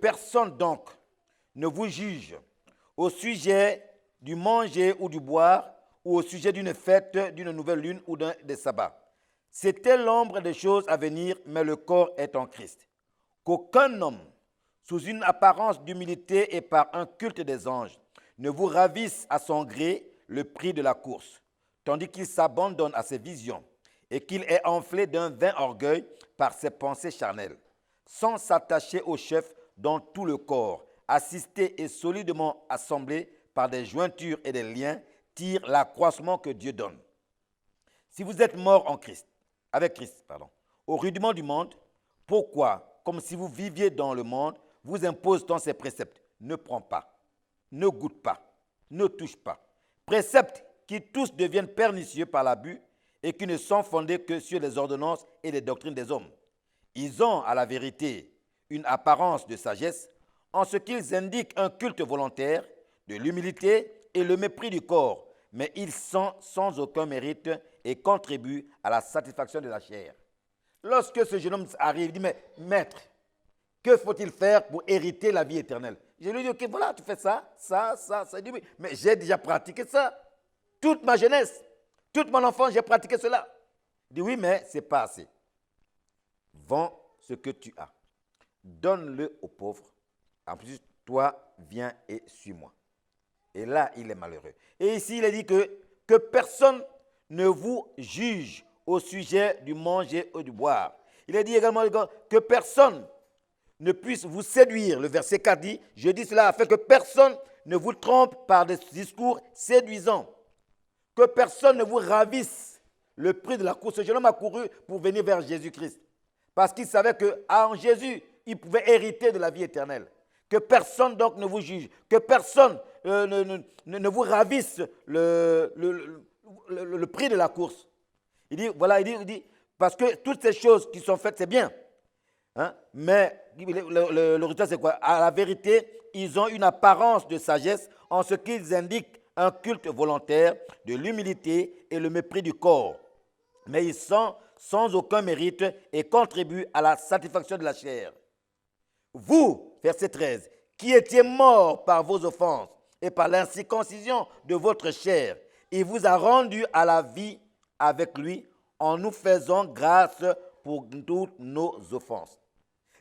personne donc ne vous juge au sujet du manger ou du boire, ou au sujet d'une fête, d'une nouvelle lune ou des sabbats. C'était l'ombre des choses à venir, mais le corps est en Christ. Qu'aucun homme, sous une apparence d'humilité et par un culte des anges, ne vous ravisse à son gré le prix de la course, tandis qu'il s'abandonne à ses visions et qu'il est enflé d'un vain orgueil par ses pensées charnelles, sans s'attacher au chef dont tout le corps, assisté et solidement assemblé par des jointures et des liens, tire l'accroissement que Dieu donne. Si vous êtes mort en Christ, avec Christ, au rudiment du monde, pourquoi, comme si vous viviez dans le monde, vous impose-t-on ces préceptes? Ne prends pas, ne goûte pas, ne touche pas. Préceptes qui tous deviennent pernicieux par l'abus et qui ne sont fondés que sur les ordonnances et les doctrines des hommes. Ils ont, à la vérité, une apparence de sagesse en ce qu'ils indiquent un culte volontaire, de l'humilité et le mépris du corps, mais ils sont sans aucun mérite et contribuent à la satisfaction de la chair. Lorsque ce jeune homme arrive, il dit, mais maître, que faut-il faire pour hériter la vie éternelle? Je lui dis, ok, voilà, tu fais ça. Il dit, oui, mais j'ai déjà pratiqué ça. Toute ma jeunesse, toute mon enfance, j'ai pratiqué cela. Il dit, oui, mais ce n'est pas assez. Vends ce que tu as. Donne-le aux pauvres. En plus, toi, viens et suis-moi. Et là, il est malheureux. Et ici, il est dit que personne ne vous juge au sujet du manger ou du boire. Il est dit également que personne ne puisse vous séduire. Le verset 4 dit, je dis cela afin que personne ne vous trompe par des discours séduisants. Que personne ne vous ravisse le prix de la course. Ce jeune homme a couru pour venir vers Jésus-Christ. Parce qu'il savait qu'en Jésus, il pouvait hériter de la vie éternelle. Que personne donc ne vous juge. Que personne ne vous ravisse le prix de la course. Il dit, voilà, il dit, parce que toutes ces choses qui sont faites, c'est bien. Hein? Mais le résultat, c'est quoi? À la vérité, ils ont une apparence de sagesse en ce qu'ils indiquent un culte volontaire, de l'humilité et le mépris du corps. Mais ils sont sans aucun mérite et contribuent à la satisfaction de la chair. Vous, verset 13, qui étiez morts par vos offenses et par l'incirconcision de votre chair, il vous a rendus à la vie avec lui en nous faisant grâce pour toutes nos offenses.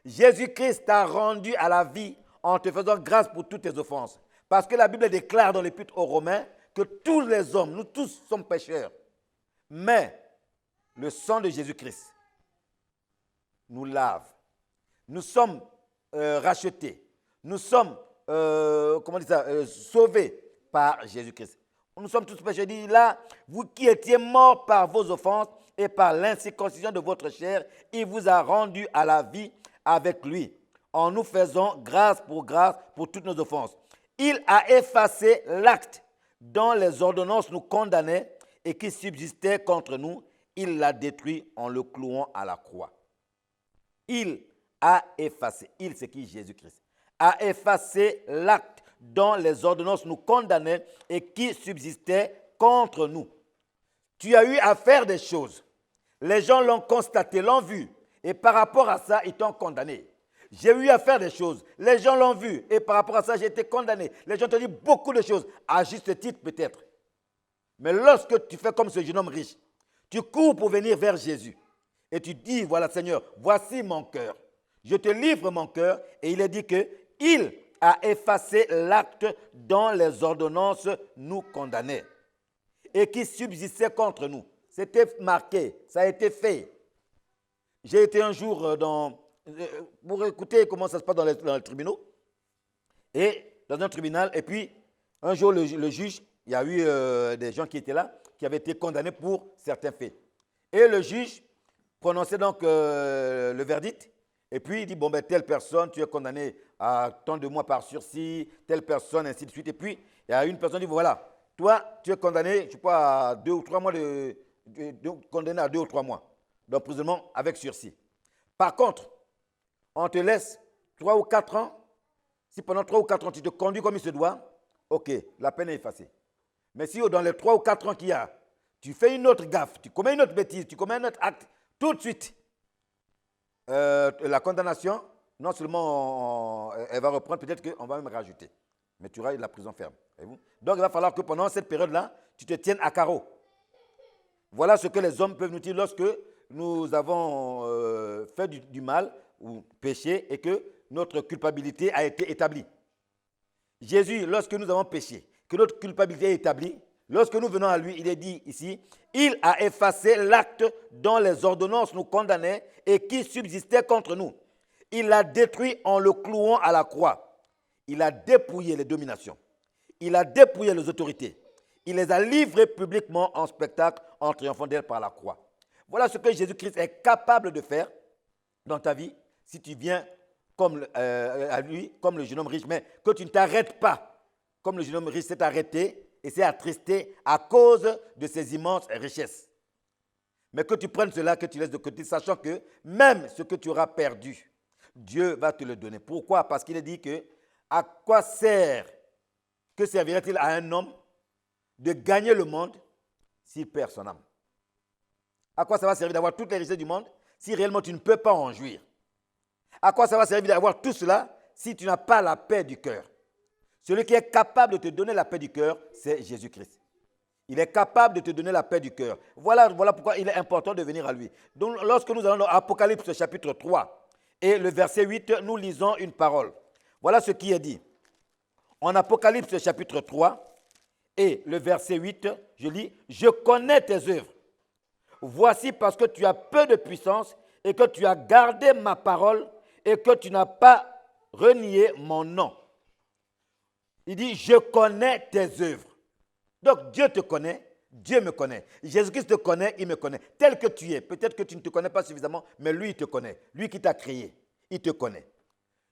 Jésus-Christ t'a rendu à la vie en te faisant grâce pour toutes tes offenses. Parce que la Bible déclare dans l'Épître aux Romains que tous les hommes, nous tous sommes pécheurs. Mais le sang de Jésus-Christ nous lave. Nous sommes rachetés. Nous sommes sauvés par Jésus-Christ. Nous sommes tous pécheurs. Il dit là, vous qui étiez morts par vos offenses et par l'incirconcision de votre chair, il vous a rendus à la vie avec lui, en nous faisant grâce pour toutes nos offenses. Il a effacé l'acte dont les ordonnances nous condamnaient et qui subsistait contre nous. Il l'a détruit en le clouant à la croix. Il a effacé, il c'est qui? Jésus-Christ, a effacé l'acte dont les ordonnances nous condamnaient et qui subsistait contre nous. Tu as eu à faire des choses. Les gens l'ont constaté, l'ont vu. Et par rapport à ça, ils t'ont condamné. J'ai eu à faire des choses. Les gens l'ont vu. Et par rapport à ça, j'ai été condamné. Les gens t'ont dit beaucoup de choses. À juste titre peut-être. Mais lorsque tu fais comme ce jeune homme riche, tu cours pour venir vers Jésus. Et tu dis, voilà Seigneur, voici mon cœur. Je te livre mon cœur. Et il est dit qu'il a effacé l'acte dont les ordonnances nous condamnaient. Et qui subsistait contre nous. C'était marqué, ça a été fait. J'ai été un jour pour écouter comment ça se passe dans les tribunaux. Et dans un tribunal, et puis un jour le juge, il y a eu des gens qui étaient là, qui avaient été condamnés pour certains faits. Et le juge prononçait donc le verdict, et puis il dit, bon ben telle personne, tu es condamné à tant de mois par sursis, telle personne, ainsi de suite. Et puis il y a une personne qui dit, voilà, toi tu es condamné, je ne sais pas, à 2 ou 3 mois condamné à 2 ou 3 mois d'emprisonnement avec sursis. Par contre, on te laisse 3 ou 4 ans. Si pendant 3 ou 4 ans, tu te conduis comme il se doit, ok, la peine est effacée. Mais si dans les 3 ou 4 ans qu'il y a, tu fais une autre gaffe, tu commets une autre bêtise, tu commets un autre acte, tout de suite, la condamnation non seulement elle va reprendre, peut-être qu'on va même rajouter. Mais tu auras de la prison ferme. Voyez-vous? Donc il va falloir que pendant cette période-là, tu te tiennes à carreau. Voilà ce que les hommes peuvent nous dire lorsque nous avons fait du mal ou péché et que notre culpabilité a été établie. Jésus, lorsque nous avons péché, que notre culpabilité est établie, lorsque nous venons à lui, il est dit ici, il a effacé l'acte dont les ordonnances nous condamnaient et qui subsistait contre nous. Il l'a détruit en le clouant à la croix. Il a dépouillé les dominations. Il a dépouillé les autorités. Il les a livrées publiquement en spectacle en triomphant d'elles par la croix. Voilà ce que Jésus-Christ est capable de faire dans ta vie si tu viens comme, à lui, comme le jeune homme riche, mais que tu ne t'arrêtes pas, comme le jeune homme riche s'est arrêté et s'est attristé à cause de ses immenses richesses. Mais que tu prennes cela, que tu laisses de côté, sachant que même ce que tu auras perdu, Dieu va te le donner. Pourquoi? Parce qu'il est dit que à quoi que servirait-il à un homme de gagner le monde s'il perd son âme? À quoi ça va servir d'avoir toutes les richesses du monde si réellement tu ne peux pas en jouir? À quoi ça va servir d'avoir tout cela si tu n'as pas la paix du cœur? Celui qui est capable de te donner la paix du cœur, c'est Jésus-Christ. Il est capable de te donner la paix du cœur. Voilà pourquoi il est important de venir à lui. Donc, lorsque nous allons dans Apocalypse chapitre 3 et le verset 8, nous lisons une parole. Voilà ce qui est dit. En Apocalypse chapitre 3 et le verset 8, je lis, « Je connais tes œuvres. Voici parce que tu as peu de puissance et que tu as gardé ma parole et que tu n'as pas renié mon nom. » Il dit, « Je connais tes œuvres. » Donc Dieu te connaît, Dieu me connaît. Jésus-Christ te connaît, il me connaît. Tel que tu es, peut-être que tu ne te connais pas suffisamment, mais lui, il te connaît. Lui qui t'a créé, il te connaît.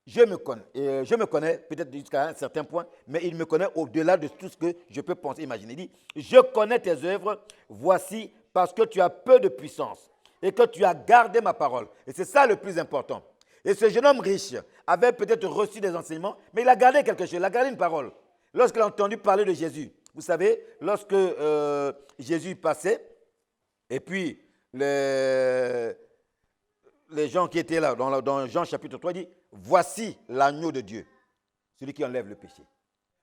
Je me connais peut-être jusqu'à un certain point, mais il me connaît au-delà de tout ce que je peux penser, imaginer. Il dit, je connais tes œuvres, voici parce que tu as peu de puissance et que tu as gardé ma parole. Et c'est ça le plus important. Et ce jeune homme riche avait peut-être reçu des enseignements, mais il a gardé quelque chose, il a gardé une parole. Lorsqu'il a entendu parler de Jésus, vous savez, lorsque Jésus passait, et puis les gens qui étaient là, dans Jean chapitre 3, dit, voici l'agneau de Dieu, celui qui enlève le péché.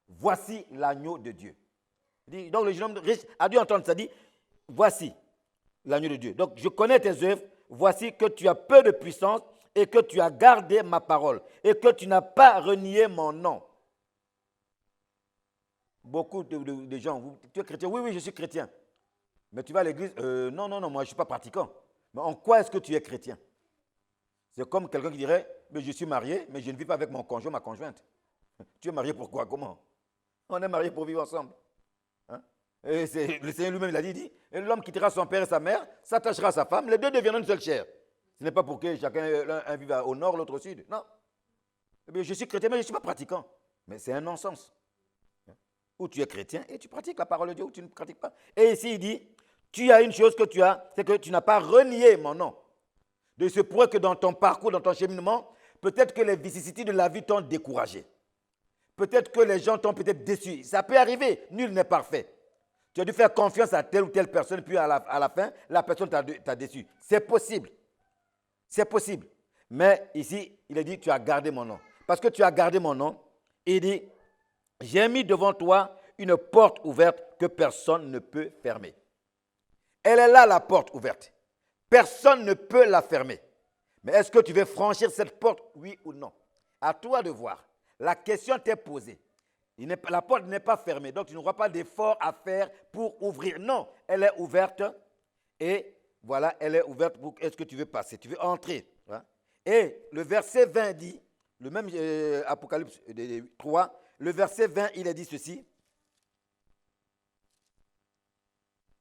Voici l'agneau de Dieu. Donc le jeune homme riche a dû entendre ça, dit, voici l'agneau de Dieu. Donc je connais tes œuvres, voici que tu as peu de puissance et que tu as gardé ma parole et que tu n'as pas renié mon nom. Beaucoup de gens, tu es chrétien? Oui, je suis chrétien. Mais tu vas à l'église? Non, moi je ne suis pas pratiquant. Mais en quoi est-ce que tu es chrétien? C'est comme quelqu'un qui dirait, mais je suis marié, mais je ne vis pas avec mon conjoint, ma conjointe. Tu es marié pour quoi? Comment? On est marié pour vivre ensemble. Hein? Et le Seigneur lui-même, il a dit, l'homme quittera son père et sa mère, s'attachera à sa femme, les deux deviendront une seule chair. Ce n'est pas pour que chacun, l'un vive au nord, l'autre au sud. Non. Eh bien, je suis chrétien, mais je ne suis pas pratiquant. Mais c'est un non-sens. Ou tu es chrétien et tu pratiques la parole de Dieu, ou tu ne pratiques pas. Et ici, il dit, tu as une chose que tu as, c'est que tu n'as pas renié mon nom. De ce point que dans ton parcours, dans ton cheminement, peut-être que les vicissitudes de la vie t'ont découragé. Peut-être que les gens t'ont peut-être déçu. Ça peut arriver, nul n'est parfait. Tu as dû faire confiance à telle ou telle personne, puis à la fin, la personne t'a déçu. C'est possible. C'est possible. Mais ici, il a dit, tu as gardé mon nom. Parce que tu as gardé mon nom, il dit, j'ai mis devant toi une porte ouverte que personne ne peut fermer. Elle est là, la porte ouverte. Personne ne peut la fermer. Mais est-ce que tu veux franchir cette porte, oui ou non? À toi de voir. La question t'est posée. La porte n'est pas fermée, donc tu n'auras pas d'effort à faire pour ouvrir. Non, elle est ouverte. Et voilà, elle est ouverte. Est-ce que tu veux passer? Tu veux entrer? Hein? Et le verset 20 dit, le même Apocalypse 3, le verset 20, il a dit ceci.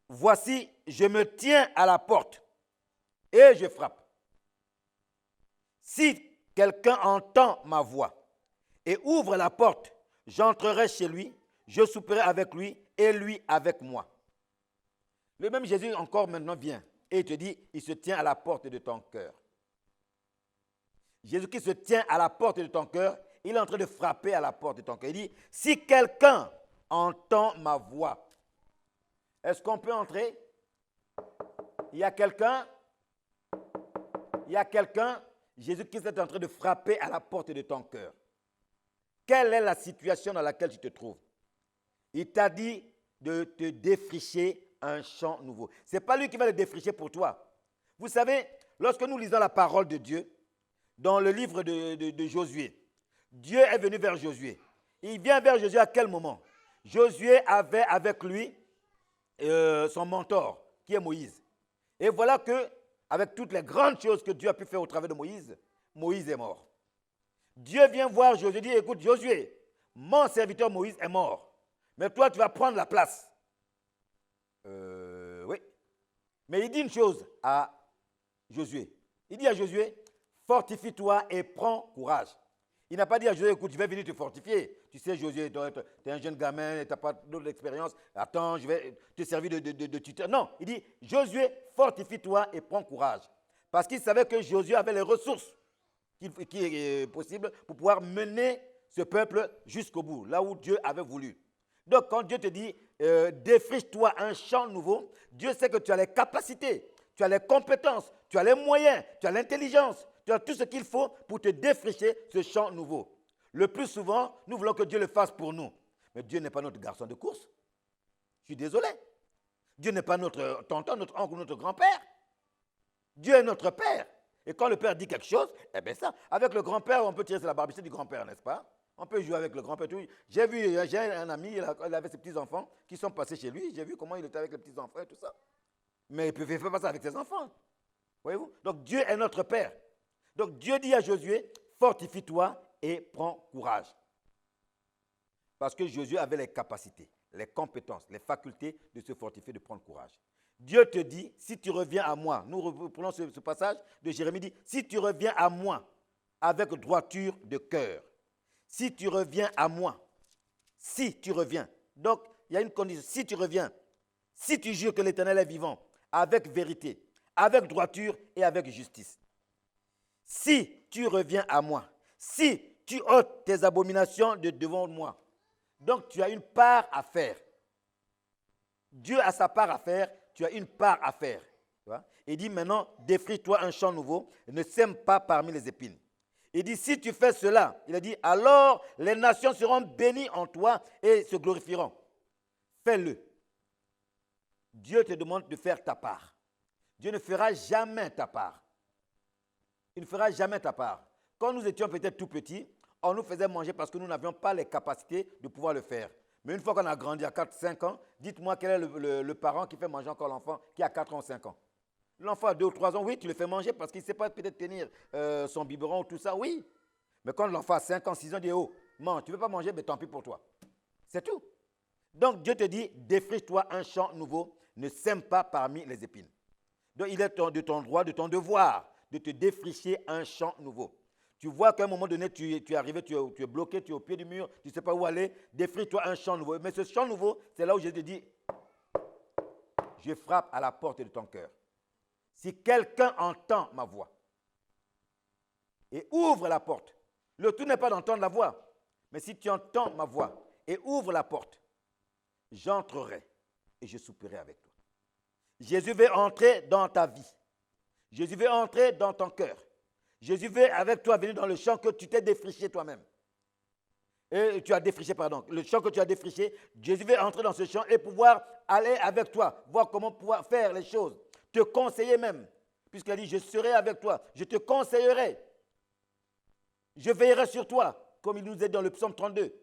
Voici, je me tiens à la porte et je frappe. Si quelqu'un entend ma voix et ouvre la porte, j'entrerai chez lui, je souperai avec lui et lui avec moi. Le même Jésus encore maintenant vient et il te dit, il se tient à la porte de ton cœur. Jésus qui se tient à la porte de ton cœur, il est en train de frapper à la porte de ton cœur. Il dit, si quelqu'un entend ma voix, est-ce qu'on peut entrer? Il y a quelqu'un? Il y a quelqu'un? Jésus-Christ est en train de frapper à la porte de ton cœur. Quelle est la situation dans laquelle tu te trouves? Il t'a dit de te défricher un champ nouveau. Ce n'est pas lui qui va le défricher pour toi. Vous savez, lorsque nous lisons la parole de Dieu, dans le livre de Josué, Dieu est venu vers Josué. Il vient vers Josué à quel moment? Josué avait avec lui son mentor, qui est Moïse. Et voilà que, avec toutes les grandes choses que Dieu a pu faire au travers de Moïse, Moïse est mort. Dieu vient voir Josué et dit, écoute Josué, mon serviteur Moïse est mort. Mais toi, tu vas prendre la place. Oui. Mais il dit une chose à Josué. Il dit à Josué, fortifie-toi et prends courage. Il n'a pas dit à Josué, écoute, je vais venir te fortifier. Tu sais, Josué, tu es un jeune gamin, tu n'as pas d'autre expérience. Attends, je vais te servir de tuteur. Non, il dit, Josué, fortifie-toi et prends courage. Parce qu'il savait que Josué avait les ressources qui est possible pour pouvoir mener ce peuple jusqu'au bout, là où Dieu avait voulu. Donc, quand Dieu te dit, défriche-toi un champ nouveau, Dieu sait que tu as les capacités, tu as les compétences, tu as les moyens, tu as l'intelligence, tu as tout ce qu'il faut pour te défricher ce champ nouveau. Le plus souvent, nous voulons que Dieu le fasse pour nous. Mais Dieu n'est pas notre garçon de course. Je suis désolé. Dieu n'est pas notre tonton, notre oncle ou notre grand-père. Dieu est notre père. Et quand le père dit quelque chose, eh bien ça, avec le grand-père, on peut tirer sur la barbichette du grand-père, n'est-ce pas? On peut jouer avec le grand-père. J'ai un ami, il avait ses petits-enfants qui sont passés chez lui. J'ai vu comment il était avec les petits-enfants et tout ça. Mais il ne pouvait pas ça avec ses enfants. Voyez-vous? Donc Dieu est notre père. Donc Dieu dit à Josué, fortifie-toi et prends courage. Parce que Josué avait les capacités, les compétences, les facultés de se fortifier, de prendre courage. Dieu te dit, si tu reviens à moi, nous reprenons ce passage de Jérémie, dit, si tu reviens à moi avec droiture de cœur, si tu reviens à moi, si tu reviens, donc il y a une condition, si tu reviens, si tu jures que l'Éternel est vivant, avec vérité, avec droiture et avec justice. Si tu reviens à moi, si tu ôtes tes abominations de devant moi, donc tu as une part à faire. Dieu a sa part à faire, tu as une part à faire. Tu vois? Il dit maintenant, défriche-toi un champ nouveau, ne sème pas parmi les épines. Il dit, si tu fais cela, il a dit, alors les nations seront bénies en toi et se glorifieront. Fais-le. Dieu te demande de faire ta part. Dieu ne fera jamais ta part. Il ne fera jamais ta part. Quand nous étions peut-être tout petits, on nous faisait manger parce que nous n'avions pas les capacités de pouvoir le faire. Mais une fois qu'on a grandi à 4-5 ans, dites-moi quel est le parent qui fait manger encore l'enfant qui a 4 ans ou 5 ans. L'enfant a 2 ou 3 ans, oui, tu le fais manger parce qu'il ne sait pas peut-être tenir son biberon ou tout ça, oui. Mais quand l'enfant a 5 ans, 6 ans, il dit, oh, mange, tu ne veux pas manger, mais tant pis pour toi. C'est tout. Donc Dieu te dit, défriche-toi un champ nouveau, ne sème pas parmi les épines. Donc il est de ton droit, de ton devoir, de te défricher un champ nouveau. Tu vois qu'à un moment donné, tu es arrivé, tu es bloqué, tu es au pied du mur, tu ne sais pas où aller, défriche-toi un champ nouveau. Mais ce champ nouveau, c'est là où Jésus te dit, je frappe à la porte de ton cœur. Si quelqu'un entend ma voix et ouvre la porte, le tout n'est pas d'entendre la voix, mais si tu entends ma voix et ouvre la porte, j'entrerai et je souperai avec toi. Jésus veut entrer dans ta vie. Jésus veut entrer dans ton cœur. Jésus veut avec toi venir dans le champ que tu t'es défriché toi-même. Et tu as défriché, pardon. Le champ que tu as défriché, Jésus veut entrer dans ce champ et pouvoir aller avec toi, voir comment pouvoir faire les choses. Te conseiller même. Puisqu'il a dit, je serai avec toi, je te conseillerai. Je veillerai sur toi, comme il nous dit dans le psaume 32.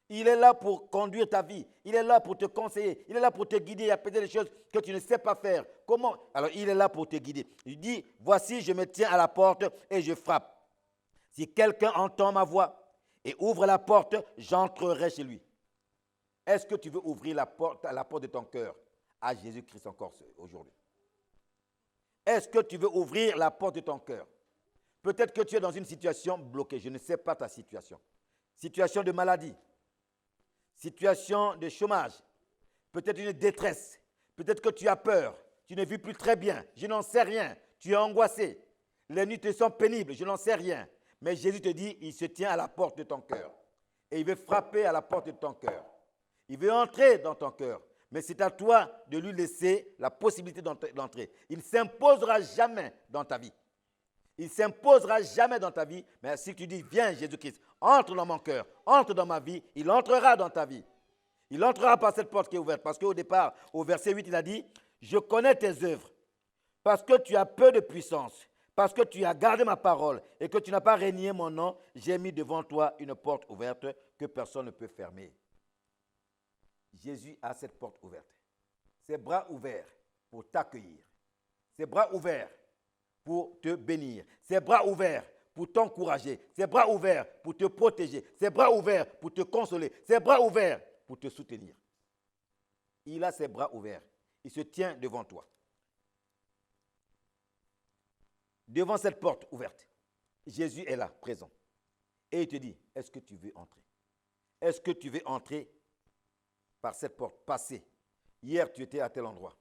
Il est là pour conduire ta vie. Il est là pour te conseiller. Il est là pour te guider à peut-être des choses que tu ne sais pas faire. Comment? Alors, il est là pour te guider. Il dit, voici, je me tiens à la porte et je frappe. Si quelqu'un entend ma voix et ouvre la porte, j'entrerai chez lui. Est-ce que tu veux ouvrir la porte de ton cœur à Jésus-Christ encore aujourd'hui? Est-ce que tu veux ouvrir la porte de ton cœur? Peut-être que tu es dans une situation bloquée. Je ne sais pas ta situation. Situation de maladie. Situation de chômage, peut-être une détresse, peut-être que tu as peur, tu ne vis plus très bien, je n'en sais rien, tu es angoissé, les nuits te sont pénibles, je n'en sais rien. Mais Jésus te dit, il se tient à la porte de ton cœur et il veut frapper à la porte de ton cœur. Il veut entrer dans ton cœur, mais c'est à toi de lui laisser la possibilité d'entrer. Il ne s'imposera jamais dans ta vie. Il ne s'imposera jamais dans ta vie, mais si tu dis, viens Jésus-Christ, entre dans mon cœur, entre dans ma vie, il entrera dans ta vie. Il entrera par cette porte qui est ouverte. Parce qu'au départ, au verset 8, il a dit, je connais tes œuvres, parce que tu as peu de puissance, parce que tu as gardé ma parole et que tu n'as pas renié mon nom, j'ai mis devant toi une porte ouverte que personne ne peut fermer. Jésus a cette porte ouverte. Ses bras ouverts pour t'accueillir. Ses bras ouverts pour te bénir. Ses bras ouverts pour t'encourager. Ses bras ouverts pour te protéger. Ses bras ouverts pour te consoler. Ses bras ouverts pour te soutenir. Il a ses bras ouverts. Il se tient devant toi. Devant cette porte ouverte, Jésus est là, présent. Et il te dit, est-ce que tu veux entrer? Est-ce que tu veux entrer par cette porte, passer? Hier, tu étais à tel endroit.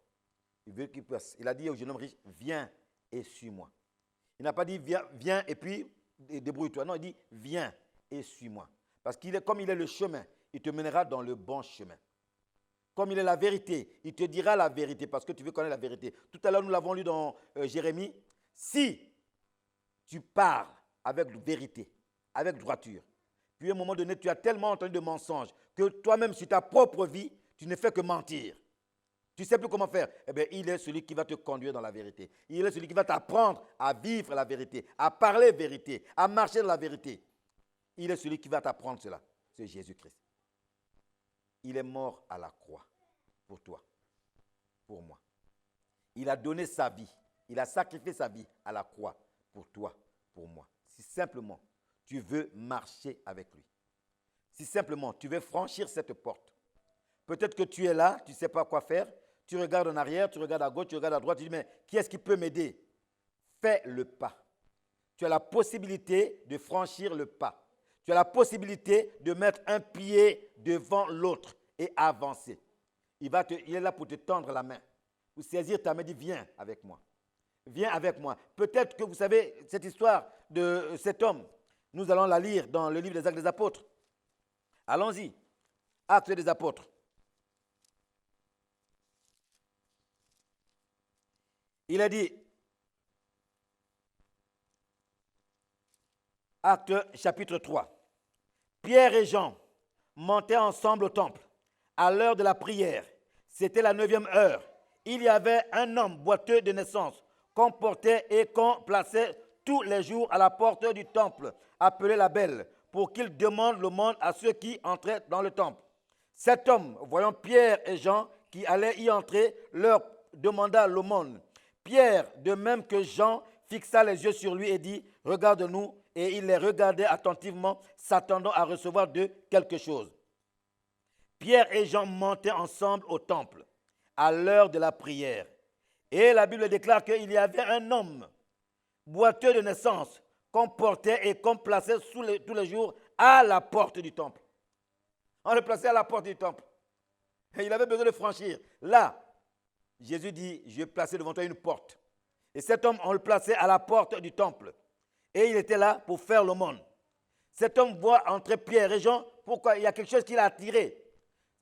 Il veut qu'il passe. Il a dit au jeune homme riche, viens et suis-moi. Il n'a pas dit, viens et puis débrouille-toi. Non, il dit, viens et suis-moi. Parce comme il est le chemin, il te mènera dans le bon chemin. Comme il est la vérité, il te dira la vérité parce que tu veux connaître la vérité. Tout à l'heure, nous l'avons lu dans Jérémie. Si tu parles avec vérité, avec droiture, puis à un moment donné, tu as tellement entendu de mensonges que toi-même, sur ta propre vie, tu ne fais que mentir. Tu ne sais plus comment faire. Eh bien, il est celui qui va te conduire dans la vérité. Il est celui qui va t'apprendre à vivre la vérité, à parler vérité, à marcher dans la vérité. Il est celui qui va t'apprendre cela. C'est Jésus-Christ. Il est mort à la croix pour toi, pour moi. Il a donné sa vie. Il a sacrifié sa vie à la croix pour toi, pour moi. Si simplement tu veux marcher avec lui, si simplement tu veux franchir cette porte, peut-être que tu es là, tu ne sais pas quoi faire, tu regardes en arrière, tu regardes à gauche, tu regardes à droite, tu dis, mais qui est-ce qui peut m'aider? Fais le pas. Tu as la possibilité de franchir le pas. Tu as la possibilité de mettre un pied devant l'autre et avancer. Il est là pour te tendre la main, pour saisir ta main et dire, viens avec moi. Viens avec moi. Peut-être que vous savez cette histoire de cet homme. Nous allons la lire dans le livre des Actes des Apôtres. Allons-y. Actes des Apôtres. Il a dit, Actes chapitre 3, Pierre et Jean montaient ensemble au temple à l'heure de la prière. C'était la 9e heure. Il y avait un homme boiteux de naissance qu'on portait et qu'on plaçait tous les jours à la porte du temple, appelé la Belle, pour qu'il demande l'aumône à ceux qui entraient dans le temple. Cet homme, voyant Pierre et Jean qui allaient y entrer, leur demanda l'aumône. Pierre, de même que Jean, fixa les yeux sur lui et dit, « Regarde-nous », et il les regardait attentivement, s'attendant à recevoir d'eux quelque chose. Pierre et Jean montaient ensemble au temple, à l'heure de la prière. Et la Bible déclare qu'il y avait un homme, boiteux de naissance, qu'on portait et qu'on plaçait tous les jours à la porte du temple. On le plaçait à la porte du temple. Et il avait besoin de franchir. Là, Jésus dit, je vais placer devant toi une porte. Et cet homme, on le plaçait à la porte du temple. Et il était là pour faire l'aumône. Cet homme voit entrer Pierre et Jean. Pourquoi? Il y a quelque chose qui l'a attiré.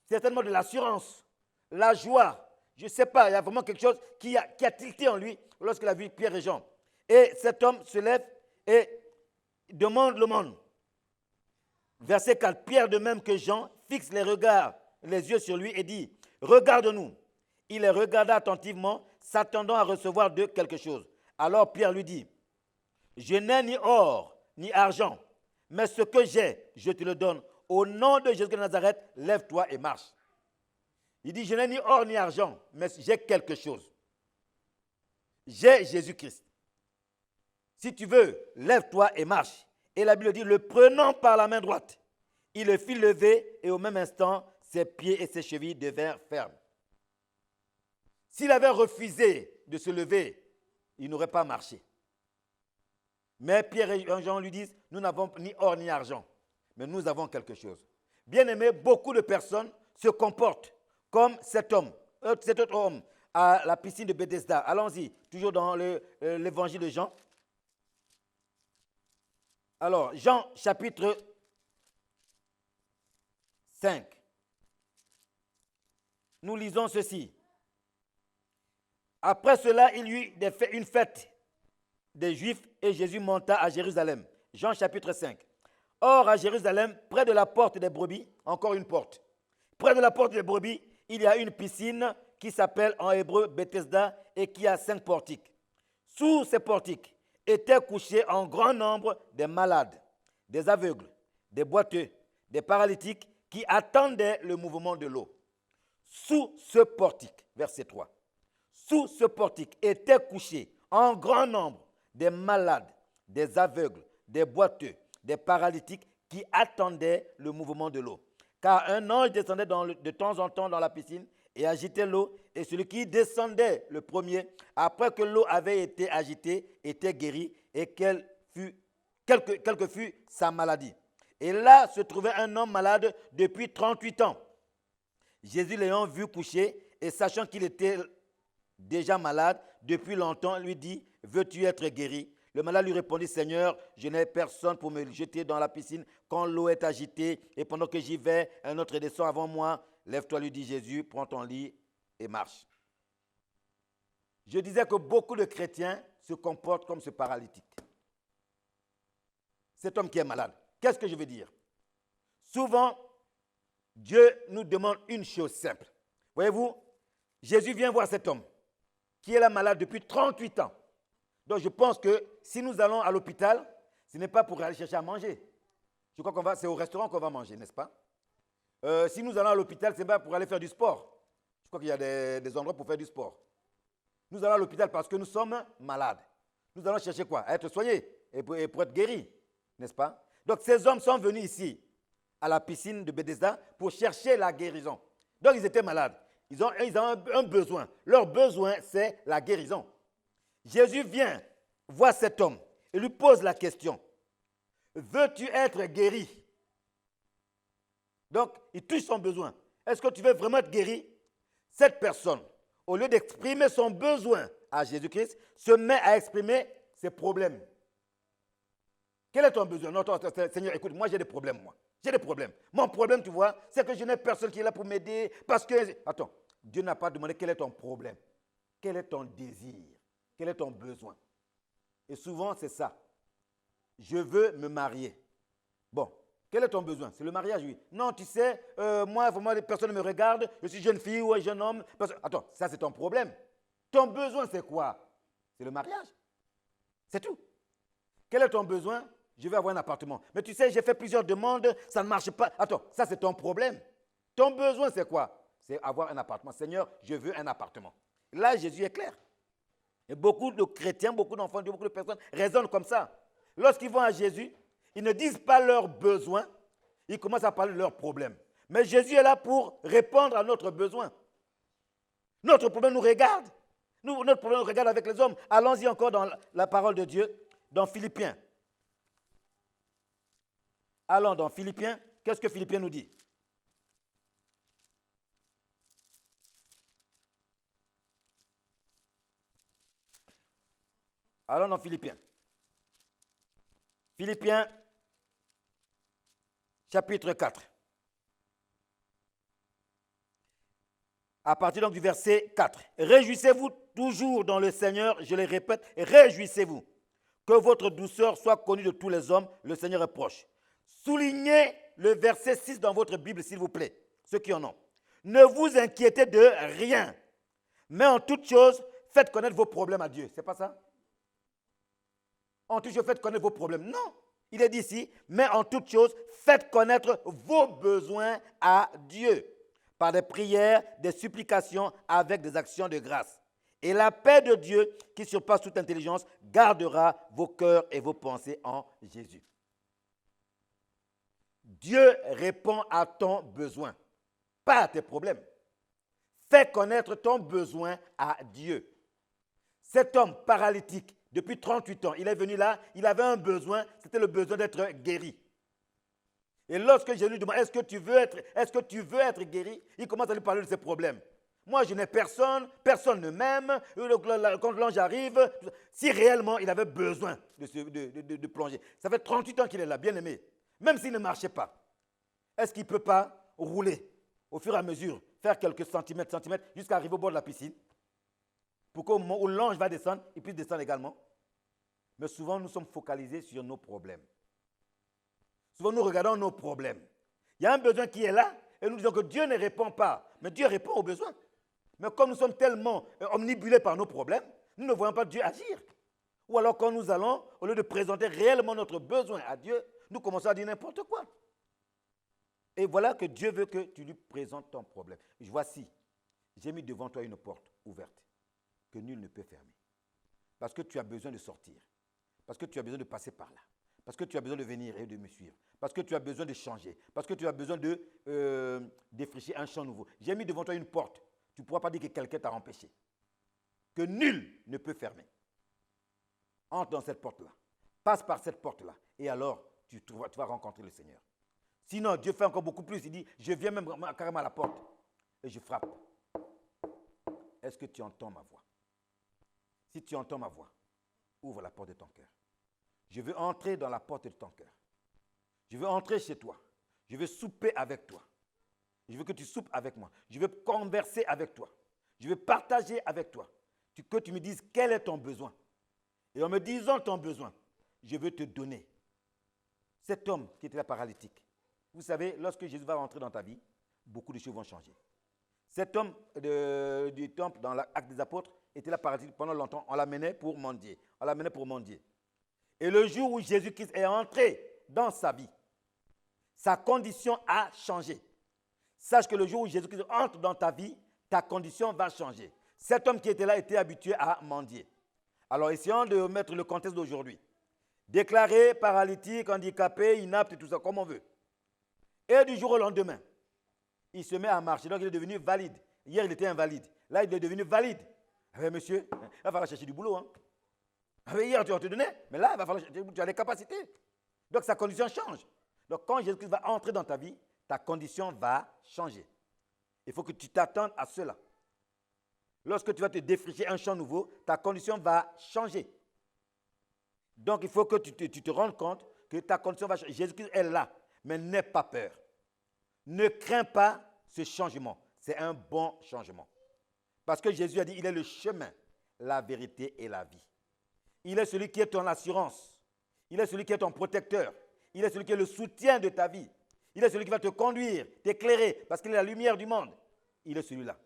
Certainement de l'assurance, la joie. Je ne sais pas, il y a vraiment quelque chose qui a tilté en lui lorsqu'il a vu Pierre et Jean. Et cet homme se lève et demande l'aumône. Verset 4, Pierre, de même que Jean, fixe les yeux sur lui et dit, « Regarde-nous ». Il les regarda attentivement, s'attendant à recevoir d'eux quelque chose. Alors Pierre lui dit, « Je n'ai ni or ni argent, mais ce que j'ai, je te le donne. Au nom de Jésus de Nazareth, lève-toi et marche. » Il dit, « Je n'ai ni or ni argent, mais j'ai quelque chose. J'ai Jésus-Christ. Si tu veux, lève-toi et marche. » Et la Bible dit, le prenant par la main droite, il le fit lever et au même instant, ses pieds et ses chevilles devinrent fermes. S'il avait refusé de se lever, il n'aurait pas marché. Mais Pierre et Jean lui disent, nous n'avons ni or ni argent, mais nous avons quelque chose. Bien aimé, beaucoup de personnes se comportent comme cet autre homme à la piscine de Bethesda. Allons-y, toujours dans l'évangile de Jean. Alors, Jean chapitre 5. Nous lisons ceci. Après cela, il y eut une fête des Juifs et Jésus monta à Jérusalem. Jean chapitre 5. Or, à Jérusalem, près de la porte des brebis, encore une porte, près de la porte des brebis, il y a une piscine qui s'appelle en hébreu Bethesda et qui a 5 portiques. Sous ces portiques étaient couchés en grand nombre des malades, des aveugles, des boiteux, des paralytiques qui attendaient le mouvement de l'eau. Sous ce portique, verset 3, sous ce portique étaient couchés en grand nombre des malades, des aveugles, des boiteux, des paralytiques qui attendaient le mouvement de l'eau. Car un ange descendait de temps en temps dans la piscine et agitait l'eau, et celui qui descendait le premier, après que l'eau avait été agitée, était guéri, et quelle que fût sa maladie. Et là se trouvait un homme malade depuis 38 ans. Jésus l'ayant vu coucher, et sachant qu'il était déjà malade depuis longtemps, lui dit, « Veux-tu être guéri ?» Le malade lui répondit, « Seigneur, je n'ai personne pour me jeter dans la piscine quand l'eau est agitée, et pendant que j'y vais, un autre descend avant moi. Lève-toi, lui dit Jésus, prends ton lit et marche. » Je disais que beaucoup de chrétiens se comportent comme ce paralytique. Cet homme qui est malade. Qu'est-ce que je veux dire? Souvent, Dieu nous demande une chose simple. Voyez-vous, Jésus vient voir cet homme qui est là malade depuis 38 ans. Donc je pense que si nous allons à l'hôpital, ce n'est pas pour aller chercher à manger. Je crois c'est au restaurant qu'on va manger, n'est-ce pas? Si nous allons à l'hôpital, ce n'est pas pour aller faire du sport. Je crois qu'il y a des endroits pour faire du sport. Nous allons à l'hôpital parce que nous sommes malades. Nous allons chercher quoi? À être soignés et pour être guéris, n'est-ce pas? Donc ces hommes sont venus ici, à la piscine de Bethesda, pour chercher la guérison. Donc ils étaient malades. Ils ont un besoin. Leur besoin, c'est la guérison. Jésus vient voir cet homme et lui pose la question, « Veux-tu être guéri ?» Donc, il touche son besoin. Est-ce que tu veux vraiment être guéri? Cette personne, au lieu d'exprimer son besoin à Jésus-Christ, se met à exprimer ses problèmes. Quel est ton besoin? Non, Seigneur, écoute, moi j'ai des problèmes, moi. J'ai des problèmes. Mon problème, tu vois, c'est que je n'ai personne qui est là pour m'aider parce que... Attends, Dieu n'a pas demandé quel est ton problème. Quel est ton désir? Quel est ton besoin? Et souvent, c'est ça. Je veux me marier. Bon, quel est ton besoin? C'est le mariage, oui. Non, tu sais, moi, vraiment, personne ne me regarde. Je suis jeune fille ou un jeune homme. Attends, ça, c'est ton problème. Ton besoin, c'est quoi? C'est le mariage. C'est tout. Quel est ton besoin? Je veux avoir un appartement. Mais tu sais, j'ai fait plusieurs demandes, ça ne marche pas. Attends, ça, c'est ton problème. Ton besoin, c'est quoi? C'est avoir un appartement. Seigneur, je veux un appartement. Là, Jésus est clair. Et beaucoup de chrétiens, beaucoup d'enfants, beaucoup de personnes raisonnent comme ça. Lorsqu'ils vont à Jésus, ils ne disent pas leurs besoins, ils commencent à parler de leurs problèmes. Mais Jésus est là pour répondre à notre besoin. Notre problème nous regarde. Notre problème nous regarde avec les hommes. Allons-y encore dans la parole de Dieu, dans Philippiens. Allons dans Philippiens. Qu'est-ce que Philippiens nous dit? Allons dans Philippiens. Philippiens, chapitre 4. À partir donc du verset 4. Réjouissez-vous toujours dans le Seigneur, je le répète, réjouissez-vous. Que votre douceur soit connue de tous les hommes, le Seigneur est proche. Soulignez le verset 6 dans votre Bible, s'il vous plaît, ceux qui en ont. Ne vous inquiétez de rien, mais en toute chose, faites connaître vos problèmes à Dieu. C'est pas ça? En toute chose, faites connaître vos problèmes. Non, il est dit ici, mais en toute chose, faites connaître vos besoins à Dieu, par des prières, des supplications, avec des actions de grâce. Et la paix de Dieu, qui surpasse toute intelligence, gardera vos cœurs et vos pensées en Jésus. Dieu répond à ton besoin, pas à tes problèmes. Fais connaître ton besoin à Dieu. Cet homme paralytique, depuis 38 ans, il est venu là, il avait un besoin, c'était le besoin d'être guéri. Et lorsque Jésus lui demande, est-ce que tu veux être guéri? Il commence à lui parler de ses problèmes. Moi, je n'ai personne, personne ne m'aime, quand l'ange arrive, si réellement il avait besoin de plonger. Ça fait 38 ans qu'il est là, bien aimé. Même s'il ne marchait pas, est-ce qu'il ne peut pas rouler au fur et à mesure, faire quelques centimètres, jusqu'à arriver au bord de la piscine, pour qu'au moment où l'ange va descendre, il puisse descendre également? Mais souvent, nous sommes focalisés sur nos problèmes. Souvent, nous regardons nos problèmes. Il y a un besoin qui est là et nous disons que Dieu ne répond pas. Mais Dieu répond aux besoins. Mais comme nous sommes tellement omnibulés par nos problèmes, nous ne voyons pas Dieu agir. Ou alors quand nous allons, au lieu de présenter réellement notre besoin à Dieu, nous commençons à dire n'importe quoi. Et voilà que Dieu veut que tu lui présentes ton problème. Voici, j'ai mis devant toi une porte ouverte que nul ne peut fermer. Parce que tu as besoin de sortir. Parce que tu as besoin de passer par là. Parce que tu as besoin de venir et de me suivre. Parce que tu as besoin de changer. Parce que tu as besoin de défricher un champ nouveau. J'ai mis devant toi une porte. Tu ne pourras pas dire que quelqu'un t'a empêché. Que nul ne peut fermer. Entre dans cette porte-là. Passe par cette porte-là. Et alors, tu vas rencontrer le Seigneur. Sinon, Dieu fait encore beaucoup plus. Il dit, je viens même carrément à la porte. Et je frappe. Est-ce que tu entends ma voix? Si tu entends ma voix, ouvre la porte de ton cœur. Je veux entrer dans la porte de ton cœur. Je veux entrer chez toi. Je veux souper avec toi. Je veux que tu soupes avec moi. Je veux converser avec toi. Je veux partager avec toi. Que tu me dises quel est ton besoin. Et en me disant ton besoin, je veux te donner. Cet homme qui était là paralytique. Vous savez, lorsque Jésus va rentrer dans ta vie, beaucoup de choses vont changer. Cet homme du temple dans l'acte des apôtres était là paralytique pendant longtemps. On l'amenait pour mendier. Et le jour où Jésus-Christ est entré dans sa vie, sa condition a changé. Sache que le jour où Jésus-Christ entre dans ta vie, ta condition va changer. Cet homme qui était là était habitué à mendier. Alors essayons de mettre le contexte d'aujourd'hui. Déclaré paralytique, handicapé, inapte, tout ça, comme on veut. Et du jour au lendemain, il se met à marcher. Donc il est devenu valide. Hier, il était invalide. Là, il est devenu valide. Monsieur, il va falloir chercher du boulot. Hein. Hier, tu te donnais, mais là, il va falloir chercher, tu as les capacités. Donc sa condition change. Donc quand Jésus-Christ va entrer dans ta vie, ta condition va changer. Il faut que tu t'attendes à cela. Lorsque tu vas te défricher un champ nouveau, ta condition va changer. Donc il faut que tu te rendes compte que ta condition va changer. Jésus-Christ est là, mais n'aie pas peur. Ne crains pas ce changement. C'est un bon changement. Parce que Jésus a dit, il est le chemin, la vérité et la vie. Il est celui qui est ton assurance. Il est celui qui est ton protecteur. Il est celui qui est le soutien de ta vie. Il est celui qui va te conduire, t'éclairer, parce qu'il est la lumière du monde. Il est celui-là.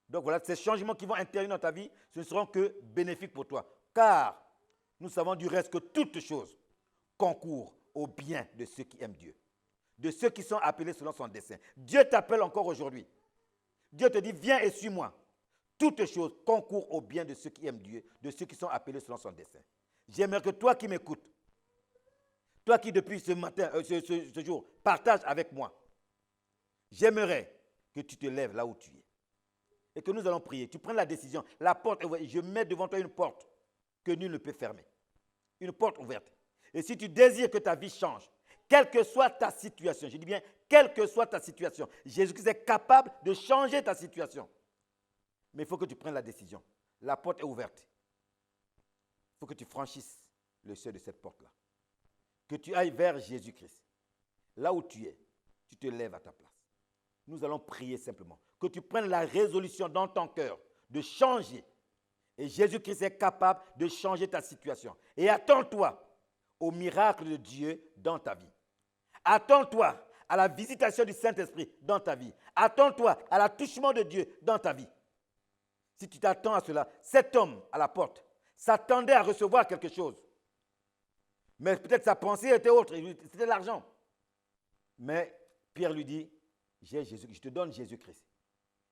Donc voilà, ces changements qui vont intervenir dans ta vie, ce ne seront que bénéfiques pour toi. Car nous savons du reste que toutes choses concourent au bien de ceux qui aiment Dieu. De ceux qui sont appelés selon son dessein. Dieu t'appelle encore aujourd'hui. Dieu te dit, viens et suis-moi. Toutes choses concourent au bien de ceux qui aiment Dieu, de ceux qui sont appelés selon son dessein. J'aimerais que toi qui m'écoutes, toi qui depuis ce matin, ce jour, partages avec moi, j'aimerais que tu te lèves là où tu es. Et que nous allons prier. Tu prends la décision. La porte, je mets devant toi une porte que nul ne peut fermer. Une porte ouverte. Et si tu désires que ta vie change, quelle que soit ta situation, je dis bien, quelle que soit ta situation, Jésus-Christ est capable de changer ta situation. Mais il faut que tu prennes la décision. La porte est ouverte. Il faut que tu franchisses le seuil de cette porte-là. Que tu ailles vers Jésus-Christ. Là où tu es, tu te lèves à ta place. Nous allons prier simplement. Que tu prennes la résolution dans ton cœur de changer. Et Jésus-Christ est capable de changer ta situation. Et attends-toi au miracle de Dieu dans ta vie. Attends-toi à la visitation du Saint-Esprit dans ta vie. Attends-toi à l'attouchement de Dieu dans ta vie. Si tu t'attends à cela, cet homme à la porte s'attendait à recevoir quelque chose. Mais peut-être sa pensée était autre, c'était l'argent. Mais Pierre lui dit, j'ai Jésus, je te donne Jésus-Christ.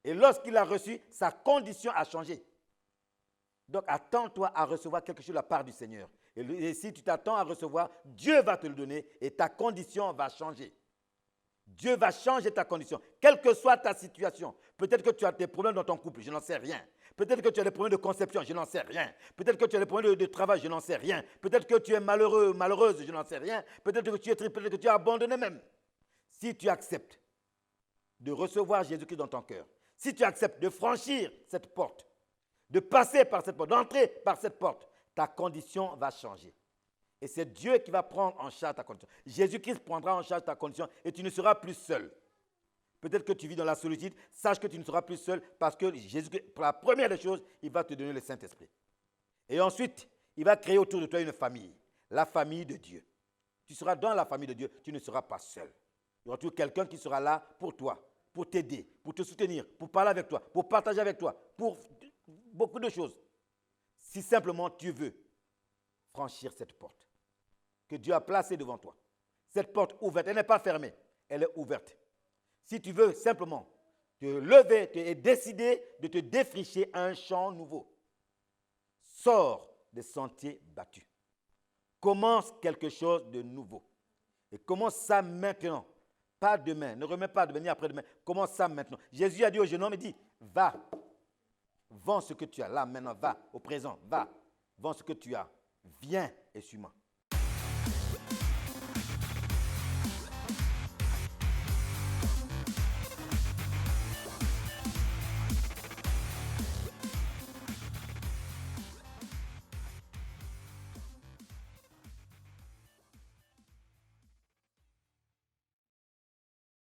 Et lorsqu'il l'a reçu, sa condition a changé. Donc attends-toi à recevoir quelque chose de la part du Seigneur. Et si tu t'attends à recevoir, Dieu va te le donner et ta condition va changer. Dieu va changer ta condition, quelle que soit ta situation. Peut-être que tu as des problèmes dans ton couple, je n'en sais rien. Peut-être que tu as des problèmes de conception, je n'en sais rien. Peut-être que tu as des problèmes de travail, je n'en sais rien. Peut-être que tu es malheureux, malheureuse, je n'en sais rien. Peut-être que tu es triste, peut-être que tu es abandonné même. Si tu acceptes de recevoir Jésus-Christ dans ton cœur, si tu acceptes de franchir cette porte, de passer par cette porte, d'entrer par cette porte, ta condition va changer. Et c'est Dieu qui va prendre en charge ta condition. Jésus-Christ prendra en charge ta condition et tu ne seras plus seul. Peut-être que tu vis dans la solitude, sache que tu ne seras plus seul parce que Jésus-Christ, pour la première des choses, il va te donner le Saint-Esprit. Et ensuite, Il va créer autour de toi une famille, la famille de Dieu. Tu seras dans la famille de Dieu, tu ne seras pas seul. Il y aura toujours quelqu'un qui sera là pour toi, pour t'aider, pour te soutenir, pour parler avec toi, pour partager avec toi, pour beaucoup de choses. Si simplement tu veux franchir cette porte que Dieu a placée devant toi. Cette porte ouverte, elle n'est pas fermée, elle est ouverte. Si tu veux simplement te lever et décider de te défricher un champ nouveau, sors des sentiers battus. Commence quelque chose de nouveau. Et commence ça maintenant. Pas demain. Ne remets pas demain ni après-demain. Commence ça maintenant. Jésus a dit au jeune homme, il dit, va. Vends ce que tu as là maintenant. Va au présent. Va. Vends ce que tu as. Viens et suis-moi.